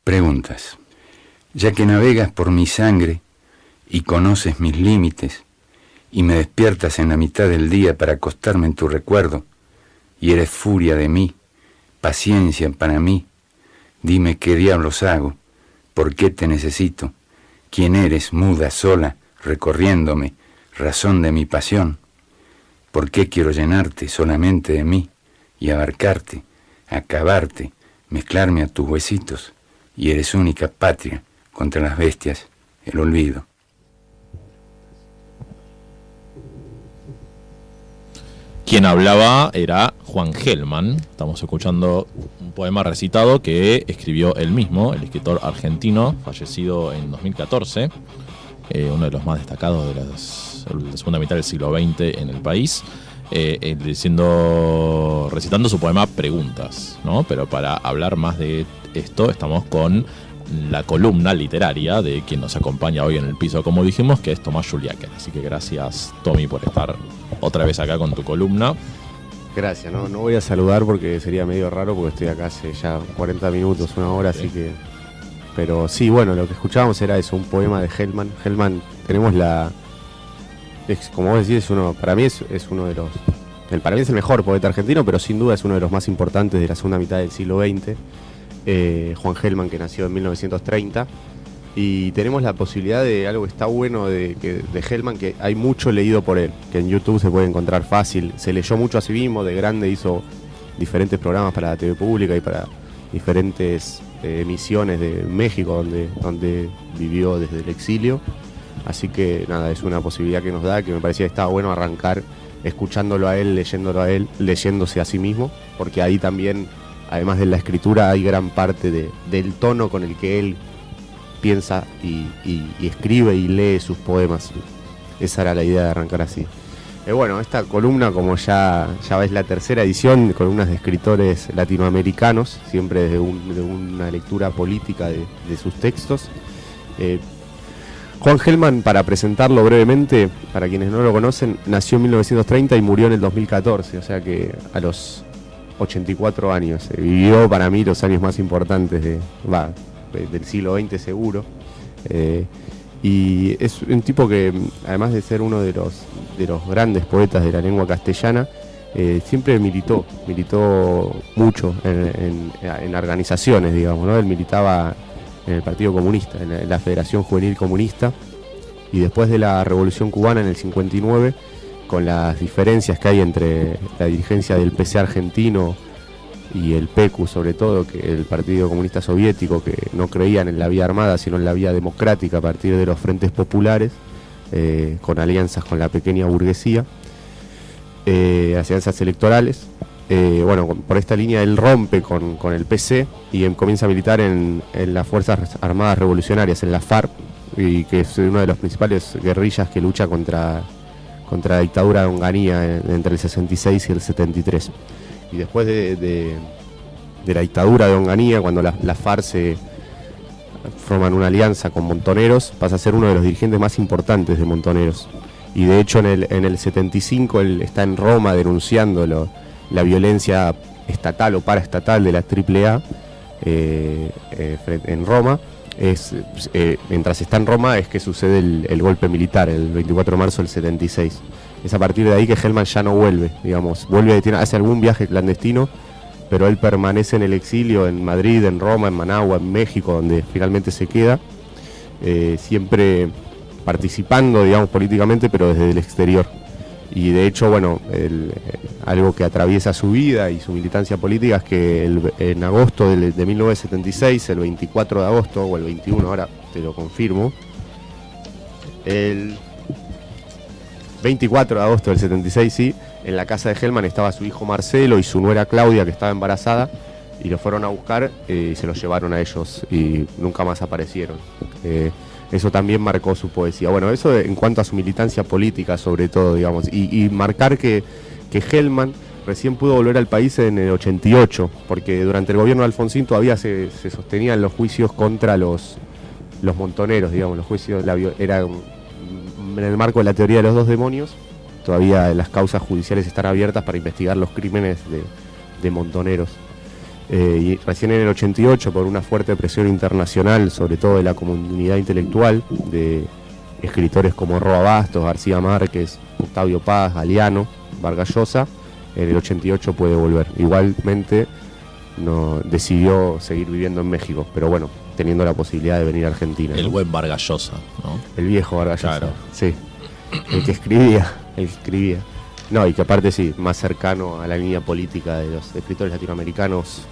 Preguntas. Ya que navegas por mi sangre y conoces mis límites y me despiertas en la mitad del día para acostarme en tu recuerdo y eres furia de mí, paciencia para mí, dime qué diablos hago, por qué te necesito, quién eres muda sola recorriéndome, razón de mi pasión, por qué quiero llenarte solamente de mí y abarcarte, acabarte, mezclarme a tus huesitos y eres única patria contra las bestias, el olvido. Quien hablaba era Juan Gelman. Estamos escuchando un poema recitado que escribió él mismo, el escritor argentino, fallecido en 2014, uno de los más destacados de la segunda mitad del siglo XX en el país, recitando su poema Preguntas, ¿no? Pero para hablar más de esto estamos con la columna literaria de quien nos acompaña hoy en el piso, como dijimos, que es Tomás Juliáquez. Así que gracias, Tommy, por estar otra vez acá con tu columna. Gracias, no voy a saludar porque sería medio raro porque estoy acá hace ya 40 minutos, una hora, sí. Así que... Pero sí, bueno, lo que escuchábamos era eso, un poema de Gelman. Gelman, tenemos como vos decís, para mí es uno de los... Para mí es el mejor poeta argentino, pero sin duda es uno de los más importantes de la segunda mitad del siglo XX. Juan Gelman, que nació en 1930, y tenemos la posibilidad de algo que está bueno de Gelman, que hay mucho leído por él, que en YouTube se puede encontrar fácil. Se leyó mucho a sí mismo, de grande hizo diferentes programas para la TV pública y para diferentes emisiones de México, donde vivió desde el exilio. Así que nada, es una posibilidad que nos da, que me parecía que estaba bueno arrancar escuchándolo a él, leyéndolo a él, leyéndose a sí mismo, porque ahí también, además de la escritura, hay gran parte del tono con el que él piensa y escribe y lee sus poemas. Esa era la idea de arrancar así. Bueno, esta columna, como ya ves, la tercera edición, columnas de escritores latinoamericanos, siempre desde una lectura política de sus textos. Juan Gelman, para presentarlo brevemente, para quienes no lo conocen, nació en 1930 y murió en el 2014, o sea que a los 84 años. Vivió para mí los años más importantes del siglo XX seguro. Y es un tipo que, además de ser uno de los grandes poetas de la lengua castellana, siempre militó mucho en organizaciones, digamos, ¿no? Él militaba en el Partido Comunista, en la Federación Juvenil Comunista, y después de la Revolución Cubana en el 59, con las diferencias que hay entre la dirigencia del PC argentino y el PQ, sobre todo, que el Partido Comunista Soviético, que no creían en la vía armada sino en la vía democrática a partir de los frentes populares, con alianzas con la pequeña burguesía, alianzas electorales. Bueno, por esta línea él rompe con el PC y comienza a militar en las Fuerzas Armadas Revolucionarias, en la FARC, y que es una de las principales guerrillas que lucha contra la dictadura de Onganía entre el 66 y el 73. Y después de la dictadura de Onganía, cuando la FARC se forman una alianza con Montoneros, pasa a ser uno de los dirigentes más importantes de Montoneros. Y de hecho en el 75 él está en Roma denunciando la violencia estatal o paraestatal de la AAA en Roma. Mientras está en Roma es que sucede el golpe militar, el 24 de marzo del 76. Es a partir de ahí que Gelman ya no vuelve, digamos, hace algún viaje clandestino, pero él permanece en el exilio en Madrid, en Roma, en Managua, en México, donde finalmente se queda, siempre participando, digamos, políticamente, pero desde el exterior. Y de hecho, bueno, algo que atraviesa su vida y su militancia política es que en agosto de 1976, el 24 de agosto o el 21, ahora te lo confirmo, el 24 de agosto del 76, sí, en la casa de Gelman estaba su hijo Marcelo y su nuera Claudia, que estaba embarazada, y lo fueron a buscar y se los llevaron a ellos y nunca más aparecieron. Eso también marcó su poesía. Bueno, eso en cuanto a su militancia política, sobre todo, digamos, y marcar que Gelman recién pudo volver al país en el 88, porque durante el gobierno de Alfonsín todavía se sostenían los juicios contra los montoneros, digamos, los juicios era en el marco de la teoría de los dos demonios. Todavía las causas judiciales están abiertas para investigar los crímenes de montoneros. Y recién en el 88, por una fuerte presión internacional, sobre todo de la comunidad intelectual, de escritores como Roa Bastos, García Márquez, Octavio Paz, Galeano, Vargas Llosa, en el 88 puede volver. Igualmente no decidió seguir viviendo en México, pero bueno, teniendo la posibilidad de venir a Argentina. El ¿no? buen Vargas Llosa, ¿no? El viejo Vargas Llosa, Claro. sí. El que escribía. No, y que aparte sí, más cercano a la línea política de los escritores latinoamericanos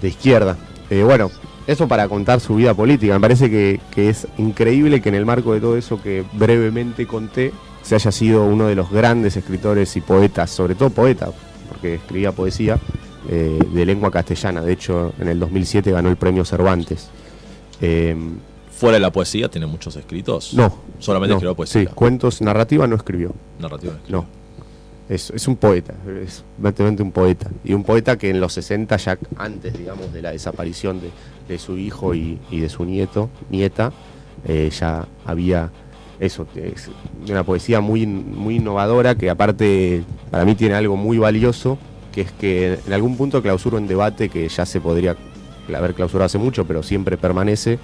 de izquierda. Bueno, eso para contar su vida política. Me parece que es increíble que en el marco de todo eso que brevemente conté, se haya sido uno de los grandes escritores y poetas, sobre todo poeta, porque escribía poesía, de lengua castellana. De hecho, en el 2007 ganó el premio Cervantes. Fuera de la poesía, ¿tiene muchos escritos? No. Solamente no, escribió poesía. Sí, cuentos, narrativa no escribió. Narrativa. Escribió. No. Es un poeta, es prácticamente un poeta. Y un poeta que en los 60, ya antes, digamos, de la desaparición de su hijo y de su nieta, ya había eso, es una poesía muy innovadora, que aparte para mí tiene algo muy valioso, que es que en algún punto clausuró un debate que ya se podría haber clausurado hace mucho, pero siempre permanece,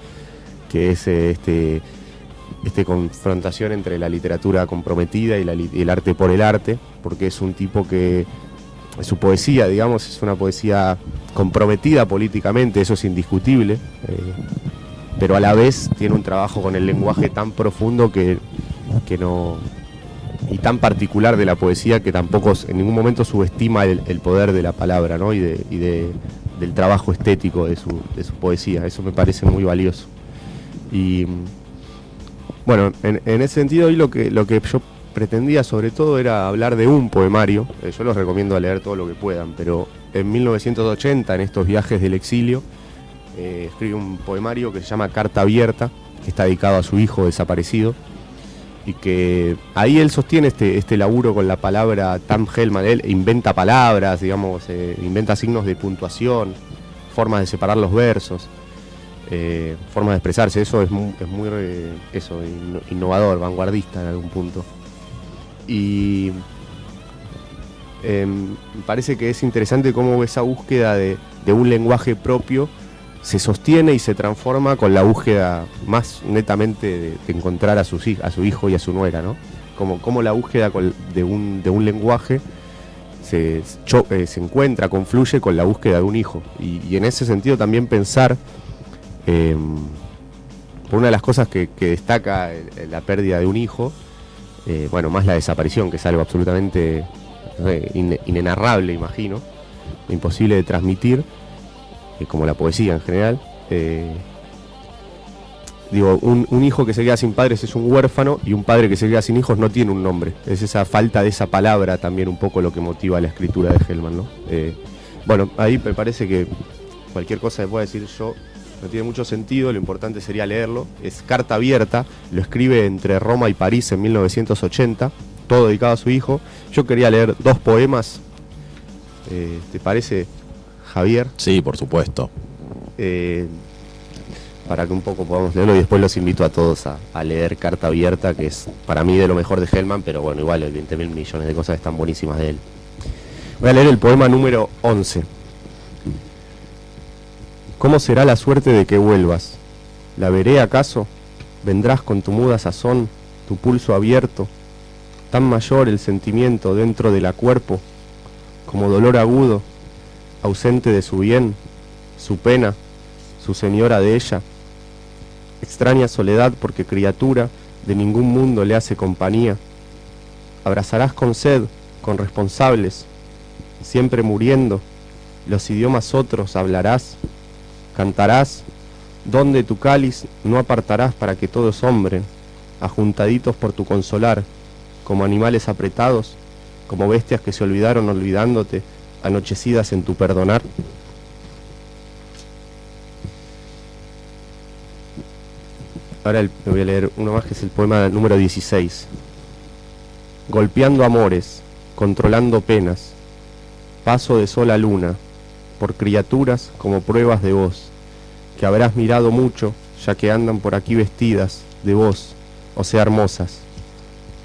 que es esta confrontación entre la literatura comprometida y el arte por el arte, porque es un tipo que su poesía, digamos, es una poesía comprometida políticamente, eso es indiscutible, pero a la vez tiene un trabajo con el lenguaje tan profundo que no, y tan particular de la poesía, que tampoco en ningún momento subestima el poder de la palabra, ¿no? y del trabajo estético de su poesía. Eso me parece muy valioso. Y bueno, en ese sentido, hoy lo que yo pretendía sobre todo era hablar de un poemario. Yo los recomiendo a leer todo lo que puedan, pero en 1980, en estos viajes del exilio, escribe un poemario que se llama Carta Abierta, que está dedicado a su hijo desaparecido, y que ahí él sostiene este laburo con la palabra Tam Hellman. Él inventa palabras, digamos, inventa signos de puntuación, formas de separar los versos, formas de expresarse. Eso es muy innovador, vanguardista en algún punto. Y me parece que es interesante cómo esa búsqueda de un lenguaje propio se sostiene y se transforma con la búsqueda más netamente de encontrar a su hijo y a su nuera, ¿no? Como la búsqueda de un lenguaje se encuentra, confluye con la búsqueda de un hijo. Y en ese sentido también pensar, por una de las cosas que destaca la pérdida de un hijo, bueno, más la desaparición, que es algo absolutamente inenarrable, imagino, imposible de transmitir, como la poesía en general. Digo, un hijo que se queda sin padres es un huérfano, y un padre que se queda sin hijos no tiene un nombre. Es esa falta de esa palabra también un poco lo que motiva la escritura de Hellman, ¿no? Bueno, ahí me parece que cualquier cosa que pueda decir yo no tiene mucho sentido, lo importante sería leerlo. Es Carta Abierta, lo escribe entre Roma y París en 1980, todo dedicado a su hijo. Yo quería leer 2 poemas, ¿te parece, Javier? Sí, por supuesto. Para que un poco podamos leerlo, y después los invito a todos a leer Carta Abierta, que es para mí de lo mejor de Hellman, pero bueno, igual hay 20.000 millones de cosas están buenísimas de él. Voy a leer el poema número 11. ¿Cómo será la suerte de que vuelvas? ¿La veré acaso? ¿Vendrás con tu muda sazón, tu pulso abierto? Tan mayor el sentimiento dentro de la cuerpo, como dolor agudo, ausente de su bien, su pena, su señora de ella. Extraña soledad porque criatura de ningún mundo le hace compañía. Abrazarás con sed, con responsables, siempre muriendo, los idiomas otros hablarás, cantarás, donde tu cáliz no apartarás para que todos hombren, ajuntaditos por tu consolar, como animales apretados, como bestias que se olvidaron olvidándote, anochecidas en tu perdonar. Ahora me voy a leer uno más, que es el poema número 16. Golpeando amores, controlando penas, paso de sol a luna, por criaturas como pruebas de vos, que habrás mirado mucho, ya que andan por aquí vestidas de vos, o sea hermosas,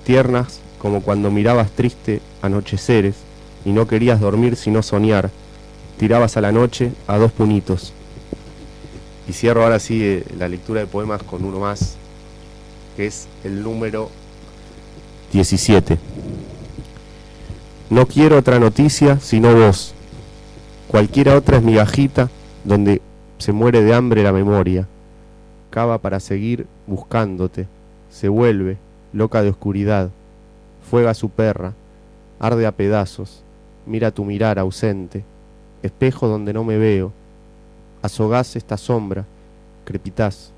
tiernas como cuando mirabas triste anocheceres, y no querías dormir sino soñar, tirabas a la noche a 2 puñitos. Y cierro ahora sí la lectura de poemas con uno más, que es el número 17. No quiero otra noticia sino vos. Cualquiera otra es migajita donde se muere de hambre la memoria. Cava para seguir buscándote. Se vuelve, loca de oscuridad. Fuega su perra. Arde a pedazos. Mira tu mirar ausente. Espejo donde no me veo. Azogás esta sombra. Crepitás.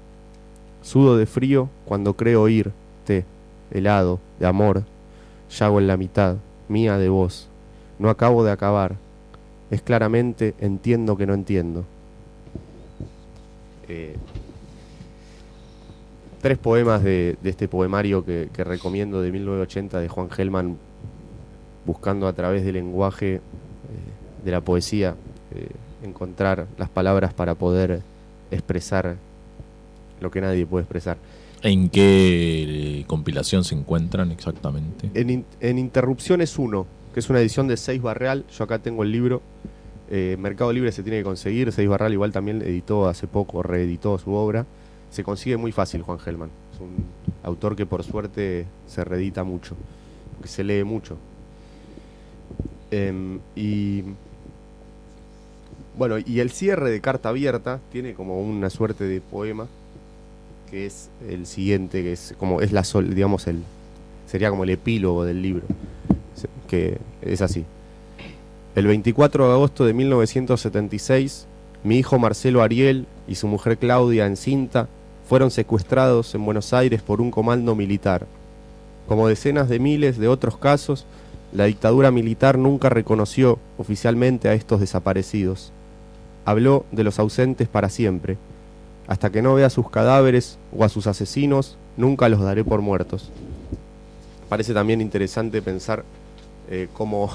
Sudo de frío cuando creo oírte. Helado, de amor. Yago en la mitad. Mía de vos. No acabo de acabar. Es claramente entiendo que no entiendo. 3 poemas de este poemario que recomiendo de 1980 de Juan Gelman, buscando a través del lenguaje de la poesía encontrar las palabras para poder expresar lo que nadie puede expresar. ¿En qué compilación se encuentran exactamente? En Interrupciones 1, que es una edición de Seis Barreal. Yo acá tengo el libro. Mercado Libre se tiene que conseguir. Seis Barreal igual también editó hace poco, reeditó su obra. Se consigue muy fácil Juan Gelman. Es un autor que por suerte se reedita mucho, que se lee mucho. Y bueno, y el cierre de Carta Abierta tiene como una suerte de poema, que es el siguiente, que es como es digamos sería como el epílogo del libro, que es así. El 24 de agosto de 1976, mi hijo Marcelo Ariel y su mujer Claudia, encinta, fueron secuestrados en Buenos Aires por un comando militar. Como decenas de miles de otros casos, la dictadura militar nunca reconoció oficialmente a estos desaparecidos. Habló de los ausentes para siempre. Hasta que no vea sus cadáveres o a sus asesinos, nunca los daré por muertos. Parece también interesante pensar cómo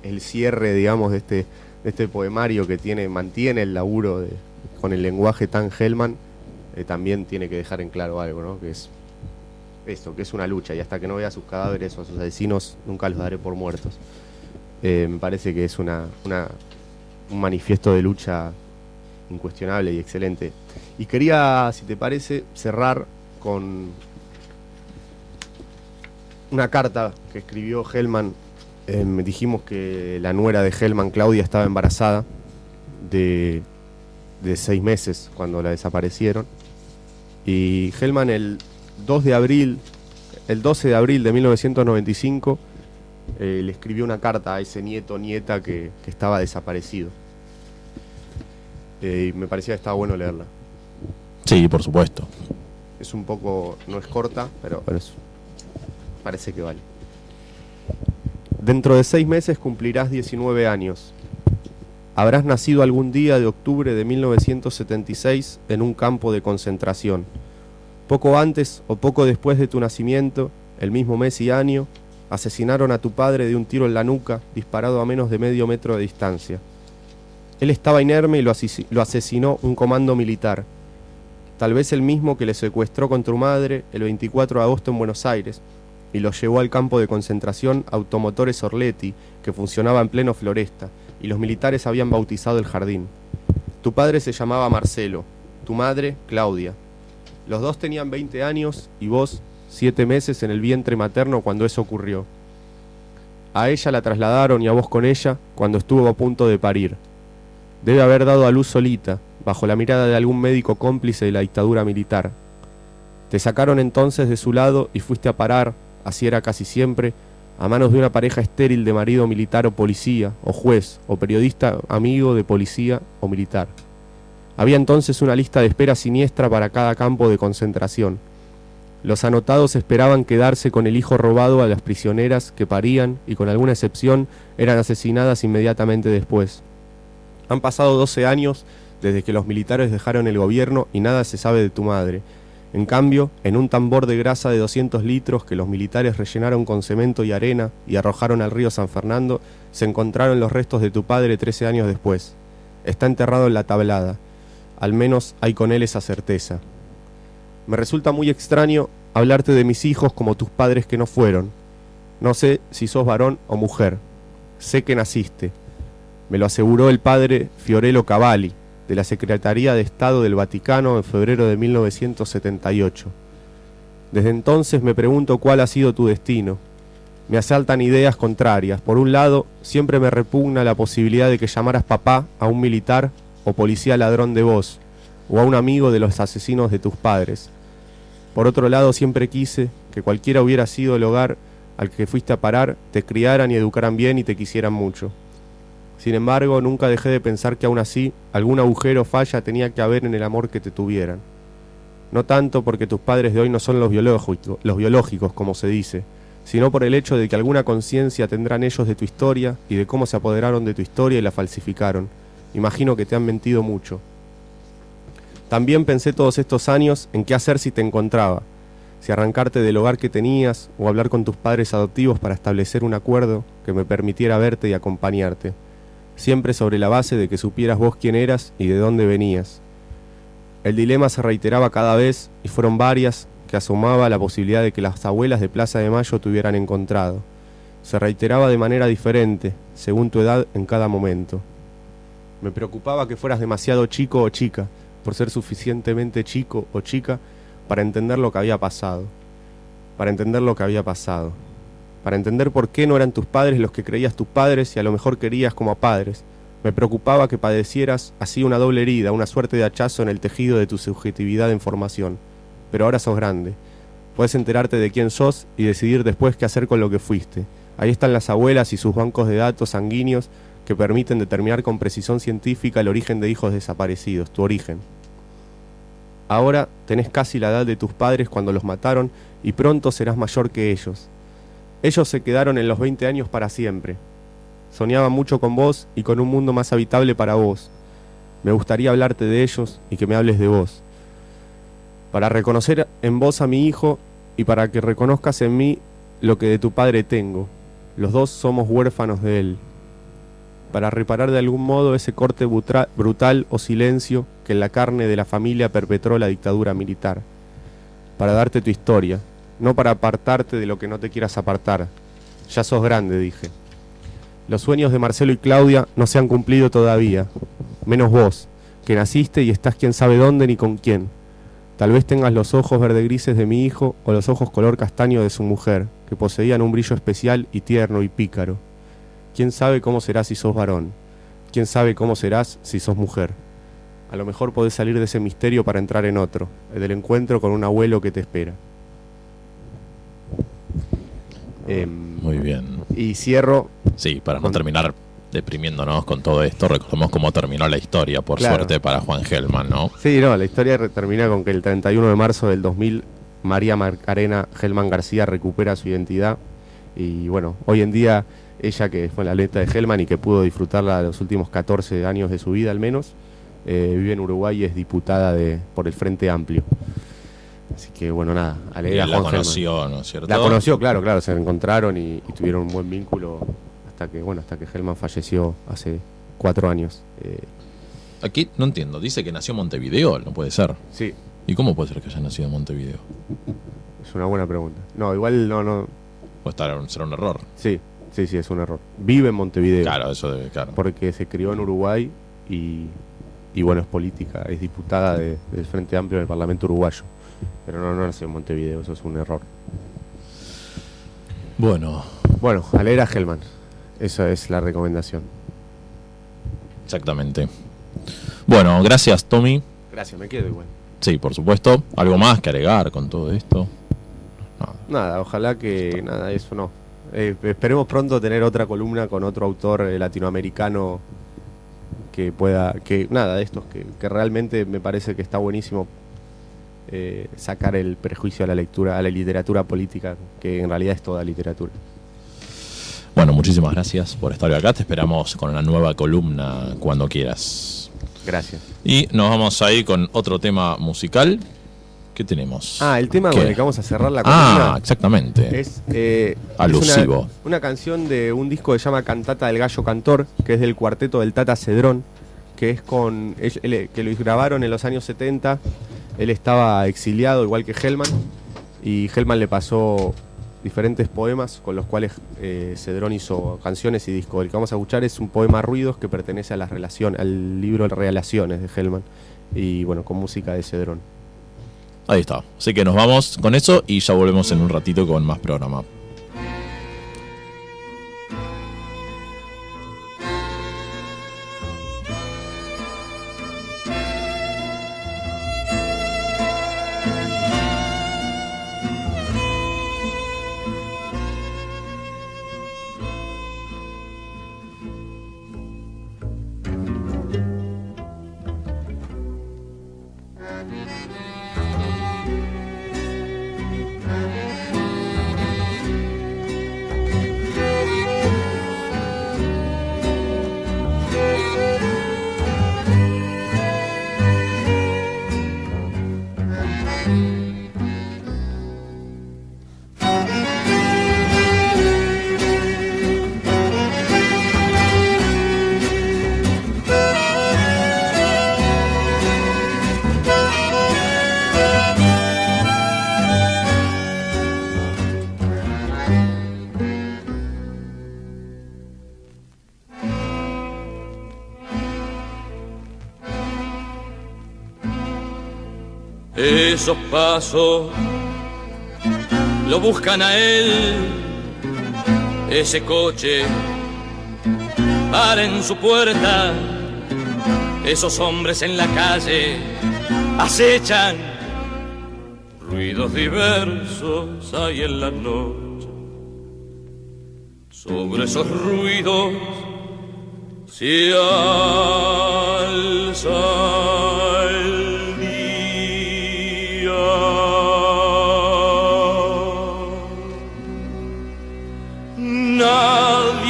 el cierre, digamos, de este poemario que mantiene el laburo con el lenguaje tan Gelman, también tiene que dejar en claro algo, ¿no? Que es esto, que es una lucha, y hasta que no vea sus cadáveres o a sus asesinos, nunca los daré por muertos. Me parece que es un manifiesto de lucha incuestionable y excelente. Y quería, si te parece, cerrar con una carta que escribió Gelman. Dijimos que la nuera de Gelman, Claudia, estaba embarazada de 6 meses cuando la desaparecieron. Y Gelman el 12 de abril de 1995 le escribió una carta a ese nieto o nieta que estaba desaparecido. Y me parecía que estaba bueno leerla. Sí, por supuesto. Es un poco, no es corta, pero parece que vale. Dentro de 6 meses cumplirás 19 años. Habrás nacido algún día de octubre de 1976 en un campo de concentración. Poco antes o poco después de tu nacimiento, el mismo mes y año, asesinaron a tu padre de un tiro en la nuca, disparado a menos de medio metro de distancia. Él estaba inerme y lo asesinó un comando militar, tal vez el mismo que le secuestró con tu madre el 24 de agosto en Buenos Aires y lo llevó al campo de concentración Automotores Orletti, que funcionaba en pleno Floresta, y los militares habían bautizado el jardín. Tu padre se llamaba Marcelo, tu madre Claudia. Los dos tenían 20 años y vos 7 meses en el vientre materno cuando eso ocurrió. A ella la trasladaron y a vos con ella cuando estuvo a punto de parir. Debe haber dado a luz solita, bajo la mirada de algún médico cómplice de la dictadura militar. Te sacaron entonces de su lado y fuiste a parar, así era casi siempre, a manos de una pareja estéril de marido militar o policía, o juez, o periodista amigo de policía o militar. Había entonces una lista de espera siniestra para cada campo de concentración. Los anotados esperaban quedarse con el hijo robado a las prisioneras que parían y, con alguna excepción, eran asesinadas inmediatamente después. Han pasado 12 años desde que los militares dejaron el gobierno y nada se sabe de tu madre. En cambio, en un tambor de grasa de 200 litros que los militares rellenaron con cemento y arena y arrojaron al río San Fernando, se encontraron los restos de tu padre 13 años después. Está enterrado en la tablada. Al menos hay con él esa certeza. Me resulta muy extraño hablarte de mis hijos como tus padres que no fueron. No sé si sos varón o mujer. Sé que naciste. Me lo aseguró el padre Fiorello Cavalli, de la Secretaría de Estado del Vaticano en febrero de 1978. Desde entonces me pregunto cuál ha sido tu destino. Me asaltan ideas contrarias. Por un lado, siempre me repugna la posibilidad de que llamaras papá a un militar o policía ladrón de voz, o a un amigo de los asesinos de tus padres. Por otro lado, siempre quise que cualquiera hubiera sido el hogar al que fuiste a parar, te criaran y educaran bien y te quisieran mucho. Sin embargo, nunca dejé de pensar que aún así, algún agujero o falla tenía que haber en el amor que te tuvieran. No tanto porque tus padres de hoy no son los biológicos, como se dice, sino por el hecho de que alguna conciencia tendrán ellos de tu historia y de cómo se apoderaron de tu historia y la falsificaron. Imagino que te han mentido mucho. También pensé todos estos años en qué hacer si te encontraba, si arrancarte del hogar que tenías o hablar con tus padres adoptivos para establecer un acuerdo que me permitiera verte y acompañarte, siempre sobre la base de que supieras vos quién eras y de dónde venías. El dilema se reiteraba cada vez y fueron varias que asomaba la posibilidad de que las abuelas de Plaza de Mayo te hubieran encontrado. Se reiteraba de manera diferente, según tu edad en cada momento. Me preocupaba que fueras demasiado chico o chica, por ser suficientemente chico o chica para entender lo que había pasado. Para entender lo que había pasado. Para entender por qué no eran tus padres los que creías tus padres y a lo mejor querías como a padres. Me preocupaba que padecieras así una doble herida, una suerte de hachazo en el tejido de tu subjetividad en formación. Pero ahora sos grande. Puedes enterarte de quién sos y decidir después qué hacer con lo que fuiste. Ahí están las abuelas y sus bancos de datos sanguíneos que permiten determinar con precisión científica el origen de hijos desaparecidos, tu origen. Ahora tenés casi la edad de tus padres cuando los mataron y pronto serás mayor que ellos. Ellos se quedaron en los 20 años para siempre. Soñaban mucho con vos y con un mundo más habitable para vos. Me gustaría hablarte de ellos y que me hables de vos. Para reconocer en vos a mi hijo y para que reconozcas en mí lo que de tu padre tengo. Los dos somos huérfanos de él. Para reparar de algún modo ese corte brutal o silencio que en la carne de la familia perpetró la dictadura militar. Para darte tu historia, no para apartarte de lo que no te quieras apartar. Ya sos grande, dije. Los sueños de Marcelo y Claudia no se han cumplido todavía, menos vos, que naciste y estás quién sabe dónde ni con quién. Tal vez tengas los ojos verde grises de mi hijo o los ojos color castaño de su mujer, que poseían un brillo especial y tierno y pícaro. ¿Quién sabe cómo serás si sos varón? ¿Quién sabe cómo serás si sos mujer? A lo mejor podés salir de ese misterio para entrar en otro, el del encuentro con un abuelo que te espera. Muy bien. Y cierro... Sí, para no terminar deprimiéndonos con todo esto, recordemos cómo terminó la historia, por suerte, para Juan Gelman, ¿no? Sí, no, la historia termina con que el 31 de marzo del 2000, María Macarena Gelman García recupera su identidad. Y bueno, hoy en día, ella que fue la neta de Gelman y que pudo disfrutarla los últimos 14 años de su vida al menos, vive en Uruguay y es diputada por el Frente Amplio. Así que bueno, nada, alegra a Juan Gelman. La conoció, ¿no es cierto? La conoció, claro, se encontraron y tuvieron un buen vínculo hasta que Gelman falleció hace 4 años. Aquí no entiendo, dice que nació en Montevideo, no puede ser. Sí. ¿Y cómo puede ser que haya nacido en Montevideo? Es una buena pregunta. No, igual no. Puede será un error. Sí, es un error. Vive en Montevideo. Claro, eso debe, claro. Porque se crió en Uruguay y bueno, es política, es diputada del Frente Amplio del Parlamento uruguayo. Pero no nació en Montevideo, eso es un error. Bueno, alegra a Gelman. Esa es la recomendación. Exactamente. Bueno, gracias, Tommy. Gracias, me quedo igual. Sí, por supuesto. ¿Algo más que agregar con todo esto? Nada, ojalá que eso no. Esperemos pronto tener otra columna con otro autor latinoamericano que pueda, de estos que realmente me parece que está buenísimo sacar el prejuicio a la lectura, a la literatura política, que en realidad es toda literatura. Bueno, muchísimas gracias por estar acá. Te esperamos con una nueva columna cuando quieras. Gracias. Y nos vamos a ir con otro tema musical. ¿Qué tenemos? El tema con el que vamos a cerrar la columna. Exactamente. Es alusivo. Es una canción de un disco que se llama Cantata del Gallo Cantor, que es del cuarteto del Tata Cedrón, que es que lo grabaron en los años 70. Él estaba exiliado, igual que Gelman, y Gelman le pasó diferentes poemas con los cuales Cedrón hizo canciones y discos. El que vamos a escuchar es un poema Ruidos que pertenece a al libro Relaciones de Hellman y bueno, con música de Cedrón. Ahí está. Así que nos vamos con eso y ya volvemos en un ratito con más programa. Esos pasos lo buscan a él, ese coche para en su puerta, esos hombres en la calle acechan, ruidos diversos hay en la noche, sobre esos ruidos se alza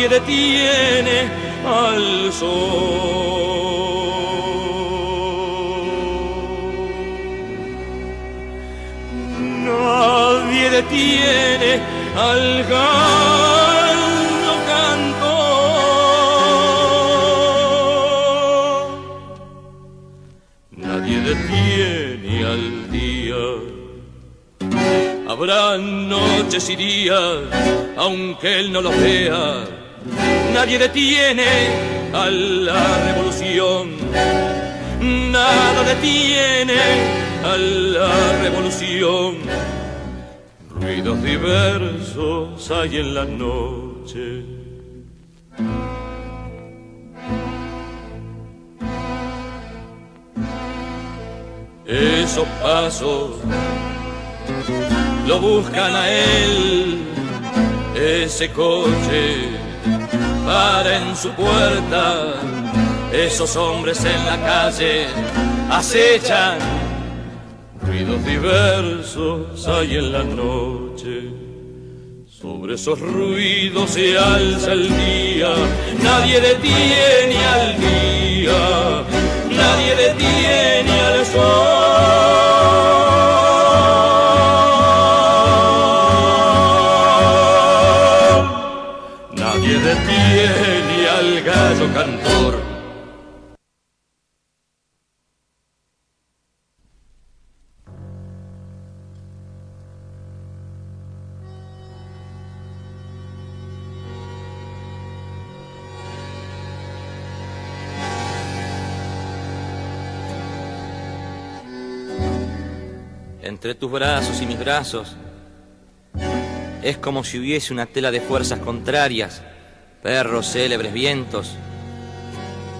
detiene al sol. Nadie detiene al gallo cantor. Nadie detiene al día. Habrá noches y días, aunque él no los vea. Nadie detiene a la revolución, nada detiene a la revolución. Ruidos diversos hay en la noche. Esos pasos lo buscan a él, ese coche para en su puerta, esos hombres en la calle acechan, ruidos diversos hay en la noche, sobre esos ruidos se alza el día, nadie detiene al día, nadie detiene al sol. Detiene al gallo cantor. Entre tus brazos y mis brazos es como si hubiese una tela de fuerzas contrarias, perros, célebres vientos,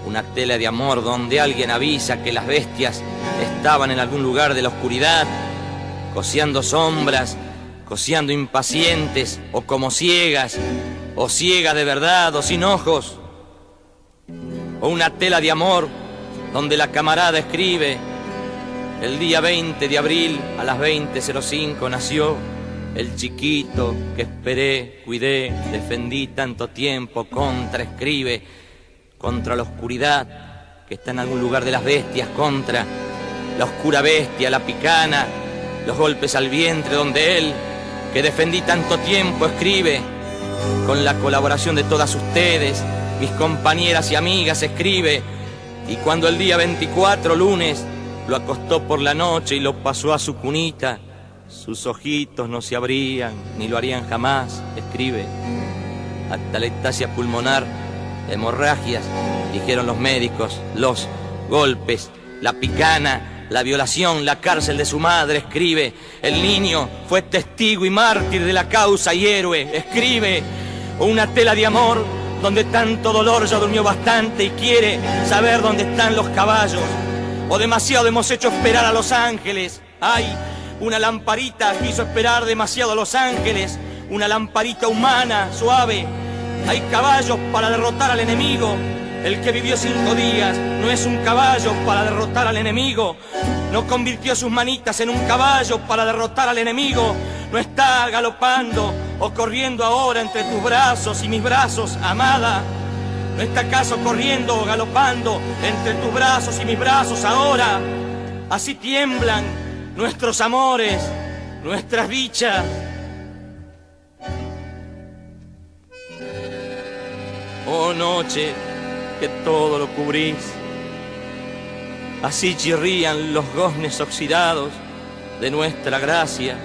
una tela de amor donde alguien avisa que las bestias estaban en algún lugar de la oscuridad, coseando sombras, coseando impacientes, o como ciegas, o ciegas de verdad, o sin ojos, o una tela de amor donde la camarada escribe: el día 20 de abril a las 20:05 nació el chiquito que esperé, cuidé, defendí tanto tiempo, escribe, contra la oscuridad que está en algún lugar de las bestias, contra la oscura bestia, la picana, los golpes al vientre donde él, que defendí tanto tiempo, escribe, con la colaboración de todas ustedes, mis compañeras y amigas, escribe, y cuando el día 24, lunes, lo acostó por la noche y lo pasó a su cunita, sus ojitos no se abrían, ni lo harían jamás, escribe. Atalectasia pulmonar, hemorragias, dijeron los médicos, los golpes, la picana, la violación, la cárcel de su madre, escribe. El niño fue testigo y mártir de la causa y héroe, escribe. Una tela de amor donde tanto dolor ya durmió bastante y quiere saber dónde están los caballos. O demasiado hemos hecho esperar a los ángeles. Ay, una lamparita quiso esperar demasiado a los ángeles. Una lamparita humana, suave. Hay caballos para derrotar al enemigo. El que vivió 5 días no es un caballo para derrotar al enemigo. No convirtió sus manitas en un caballo para derrotar al enemigo. No está galopando o corriendo ahora entre tus brazos y mis brazos, amada. ¿No está acaso corriendo o galopando entre tus brazos y mis brazos ahora? Así tiemblan nuestros amores, nuestras dichas. Oh noche, que todo lo cubrís. Así chirrían los goznes oxidados de nuestra gracia.